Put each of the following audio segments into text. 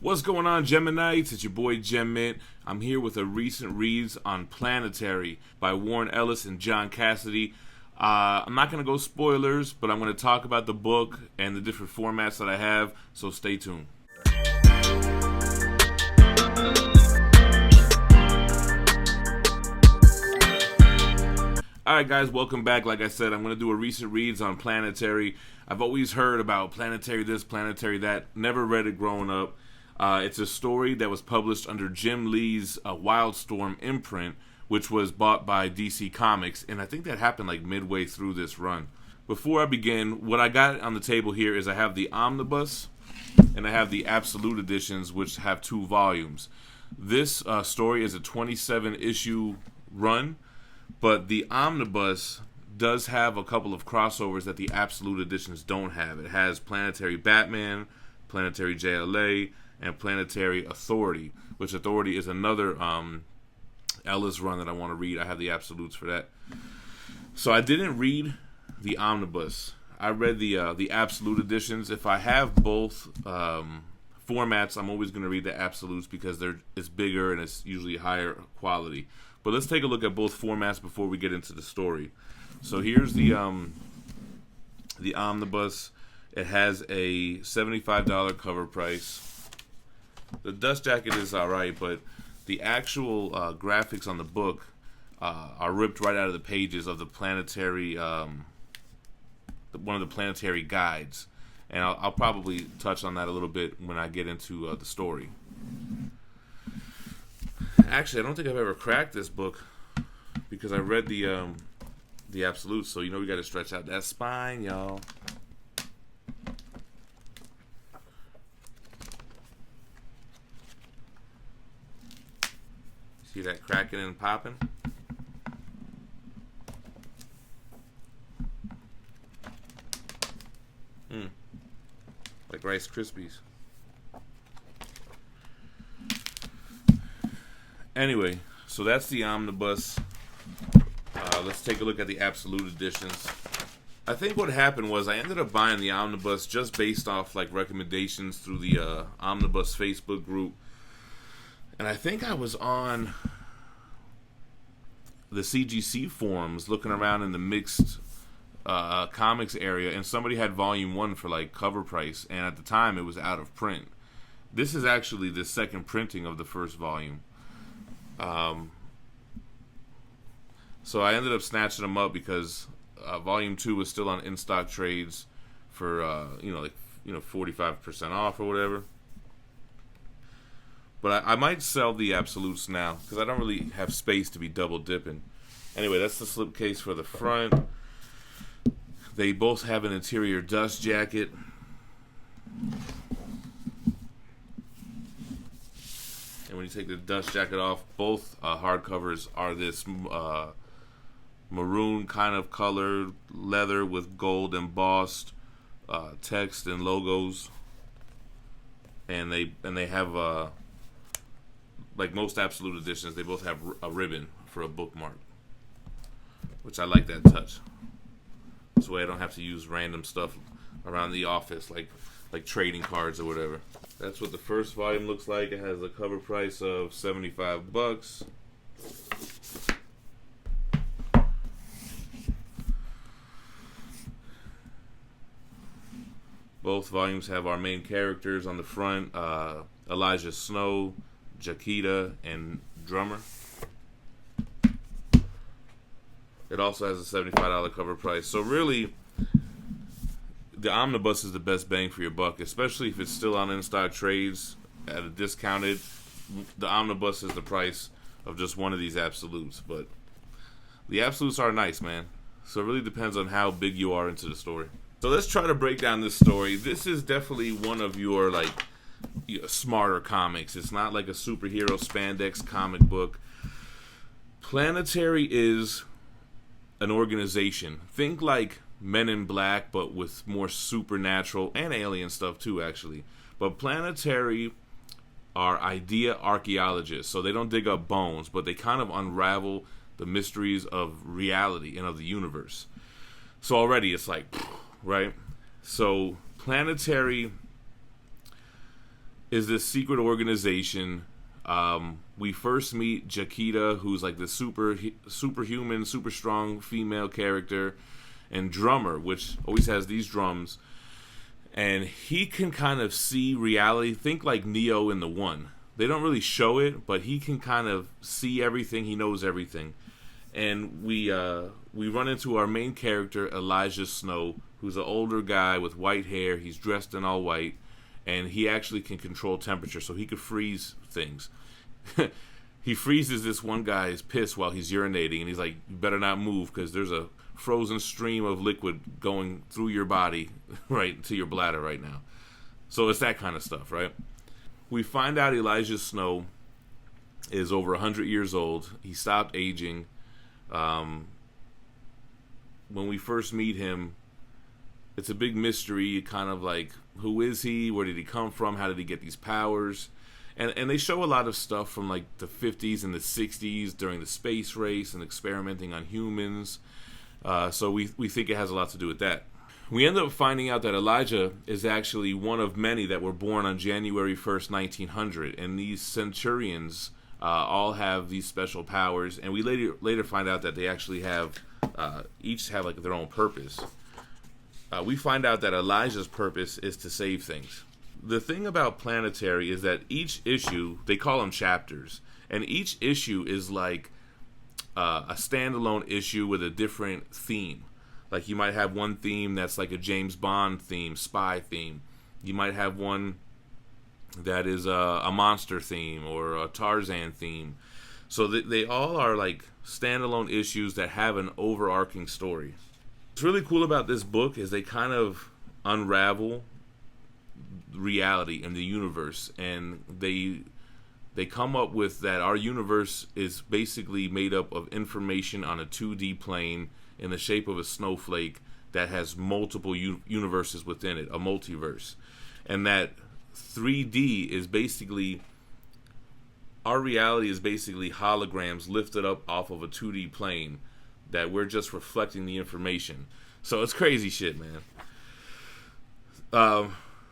What's going on, Geminites? It's your boy Gem Mint. I'm here with a recent reads on Planetary by Warren Ellis and John Cassady. I'm not going to go spoilers, but I'm going to talk about the book and the different formats that I have, so stay tuned. Alright guys, welcome back. Like I said, I'm going to do a recent reads on Planetary. I've always heard about Planetary this, Planetary that. Never read it growing up. It's a story that was published under Jim Lee's Wildstorm imprint, which was bought by DC Comics, and I think that happened like midway through this run. Before I begin, what I got on the table here is I have the Omnibus, and I have the Absolute Editions, which have 2 volumes. This story is a 27-issue run, but the Omnibus does have a couple of crossovers that the Absolute Editions don't have. It has Planetary Batman, Planetary JLA, and Planetary Authority, which Authority is another Ellis run that I want to read. I have the absolutes for that. So I didn't read the Omnibus. I read the Absolute Editions. If I have both formats, I'm always going to read the absolutes because it's bigger and it's usually higher quality. But let's take a look at both formats before we get into the story. So here's the Omnibus. It has a $75 cover price. The dust jacket is alright, but the actual graphics on the book are ripped right out of the pages of the Planetary, one of the Planetary guides. And I'll probably touch on that a little bit when I get into the story. Actually, I don't think I've ever cracked this book because I read the absolutes, so we got to stretch out that spine, y'all. See that cracking and popping? Like Rice Krispies. Anyway, so that's the Omnibus. Let's take a look at the Absolute Editions. I think what happened was I ended up buying the Omnibus just based off like recommendations through the Omnibus Facebook group. And I think I was on the CGC forums looking around in the mixed comics area, and somebody had volume 1 for like cover price, and at the time it was out of print. This is actually the second printing of the first volume. So I ended up snatching them up because volume 2 was still on in-stock trades for 45% off or whatever. But I might sell the absolutes now because I don't really have space to be double dipping. Anyway, that's the slipcase for the front. They both have an interior dust jacket. And when you take the dust jacket off, both hardcovers are this maroon kind of colored leather with gold embossed text and logos. And they have like most Absolute Editions, they both have a ribbon for a bookmark, which I like that touch. This way I don't have to use random stuff around the office like trading cards or whatever. That's what the first volume looks like. It has a cover price of $75. Both volumes have our main characters on the front, Elijah Snow, Jaquita, and Drummer. It also has a $75 cover price. So really, the Omnibus is the best bang for your buck, especially if it's still on in-stock trades at a discounted. The Omnibus is the price of just one of these absolutes. But the absolutes are nice, man. So it really depends on how big you are into the story. So let's try to break down this story. This is definitely one of your smarter comics. It's not like a superhero spandex comic book. Planetary is an organization. Think like Men in Black, but with more supernatural and alien stuff too, actually. But Planetary are idea archaeologists, so they don't dig up bones, but they kind of unravel the mysteries of reality and of the universe. So already it's like, right? So Planetary is this secret organization. We first meet Jaquita, who's like the superhuman, super strong female character, and Drummer, which always has these drums, and he can kind of see reality. Think like Neo in The One. They don't really show it, but he can kind of see everything. He knows everything, and we run into our main character, Elijah Snow, who's an older guy with white hair. He's dressed in all white, and he actually can control temperature, so he could freeze things. He freezes this one guy's piss while he's urinating, and he's like, "You better not move because there's a frozen stream of liquid going through your body right to your bladder right now." So it's that kind of stuff, right? We find out Elijah Snow is over 100 years old. He stopped aging. When we first meet him, it's a big mystery, kind of like, who is he? Where did he come from? How did he get these powers? And they show a lot of stuff from like the 50s and the 60s during the space race and experimenting on humans. So we think it has a lot to do with that. We end up finding out that Elijah is actually one of many that were born on January 1st, 1900. And these Centurions all have these special powers. And we later find out that they actually have, each have like their own purpose. We find out that Elijah's purpose is to save things. The thing about Planetary is that each issue, they call them chapters, and each issue is like a standalone issue with a different theme. Like you might have one theme that's like a James Bond theme, spy theme. You might have one that is a monster theme or a Tarzan theme. So they all are like standalone issues that have an overarching story. What's really cool about this book is they kind of unravel reality in the universe, and they come up with that our universe is basically made up of information on a 2D plane in the shape of a snowflake that has multiple universes within it, a multiverse. And that 3D is basically, our reality is basically holograms lifted up off of a 2D plane that we're just reflecting the information. So it's crazy shit, man.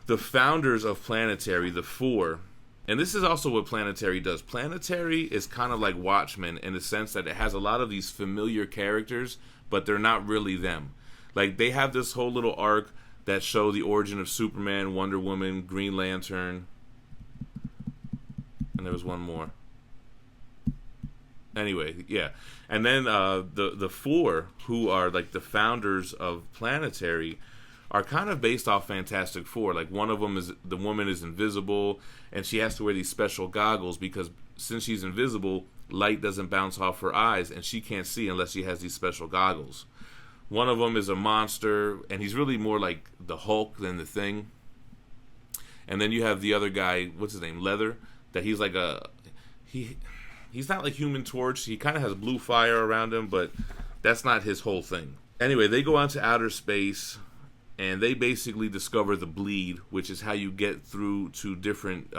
The founders of Planetary, the four, and this is also what Planetary does. Planetary is kind of like Watchmen in the sense that it has a lot of these familiar characters, but they're not really them. Like, they have this whole little arc that show the origin of Superman, Wonder Woman, Green Lantern, and there was one more. Anyway, yeah. And then the four, who are like the founders of Planetary, are kind of based off Fantastic Four. Like, one of them is, the woman is invisible, and she has to wear these special goggles because since she's invisible, light doesn't bounce off her eyes, and she can't see unless she has these special goggles. One of them is a monster, and he's really more like the Hulk than the Thing. And then you have the other guy, what's his name, Leather, that he's like he's not like Human Torch. He kind of has blue fire around him, but that's not his whole thing. Anyway, they go out to outer space, and they basically discover the bleed, which is how you get through to different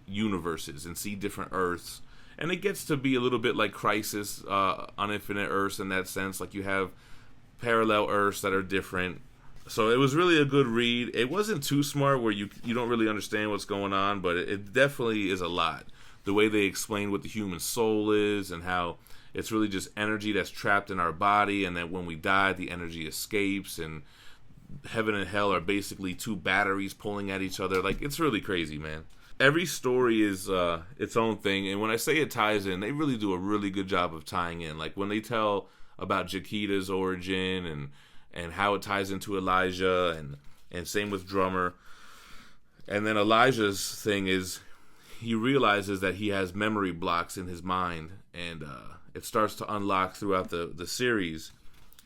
universes and see different Earths. And it gets to be a little bit like Crisis on Infinite Earths in that sense. Like, you have parallel Earths that are different. So it was really a good read. It wasn't too smart where you don't really understand what's going on, but it definitely is a lot. The way they explain what the human soul is and how it's really just energy that's trapped in our body, and that when we die, the energy escapes, and heaven and hell are basically two batteries pulling at each other. Like, it's really crazy, man. Every story is its own thing, and when I say it ties in, they really do a really good job of tying in. Like, when they tell about Jaquita's origin and how it ties into Elijah, and same with Drummer. And then Elijah's thing is, he realizes that he has memory blocks in his mind, and it starts to unlock throughout the series.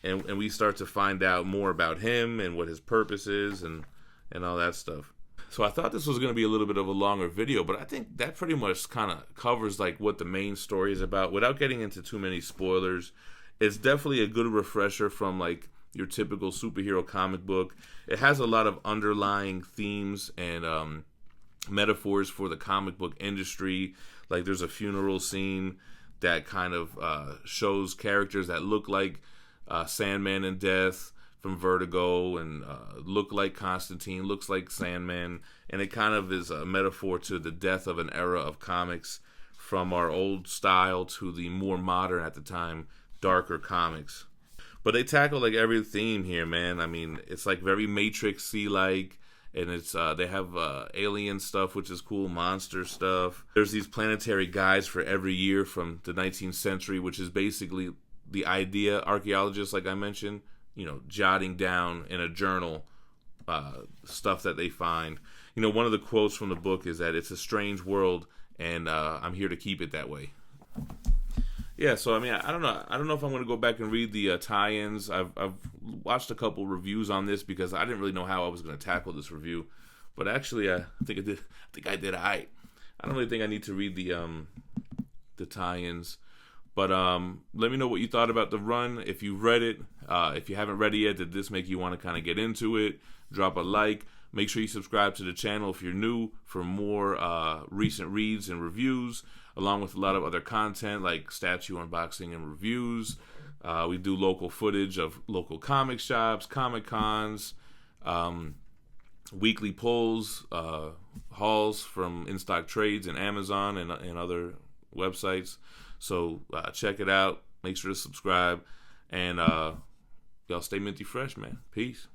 And we start to find out more about him and what his purpose is and all that stuff. So I thought this was going to be a little bit of a longer video, but I think that pretty much kind of covers like what the main story is about without getting into too many spoilers. It's definitely a good refresher from like your typical superhero comic book. It has a lot of underlying themes and metaphors for the comic book industry. Like, there's a funeral scene that kind of shows characters that look like Sandman and Death from Vertigo and look like Constantine, looks like Sandman, and it kind of is a metaphor to the death of an era of comics, from our old style to the more modern, at the time, darker comics. But they tackle like every theme here, man. I mean, it's like very Matrix-y like, and it's they have alien stuff, which is cool, monster stuff. There's these planetary guides for every year from the 19th century, which is basically the idea, archaeologists, like I mentioned, jotting down in a journal stuff that they find. One of the quotes from the book is that it's a strange world, and I'm here to keep it that way. Yeah, so I mean, I don't know if I'm going to go back and read the tie-ins. I've watched a couple reviews on this because I didn't really know how I was going to tackle this review, but actually, I think I did all right. I don't really think I need to read the tie-ins, but let me know what you thought about the run. If you read it, if you haven't read it yet, did this make you want to kind of get into it? Drop a like. Make sure you subscribe to the channel if you're new for more recent reads and reviews, along with a lot of other content like statue unboxing and reviews. We do local footage of local comic shops, Comic Cons, weekly pulls, hauls from in-stock trades and Amazon and other websites. So check it out. Make sure to subscribe. And y'all stay minty fresh, man. Peace.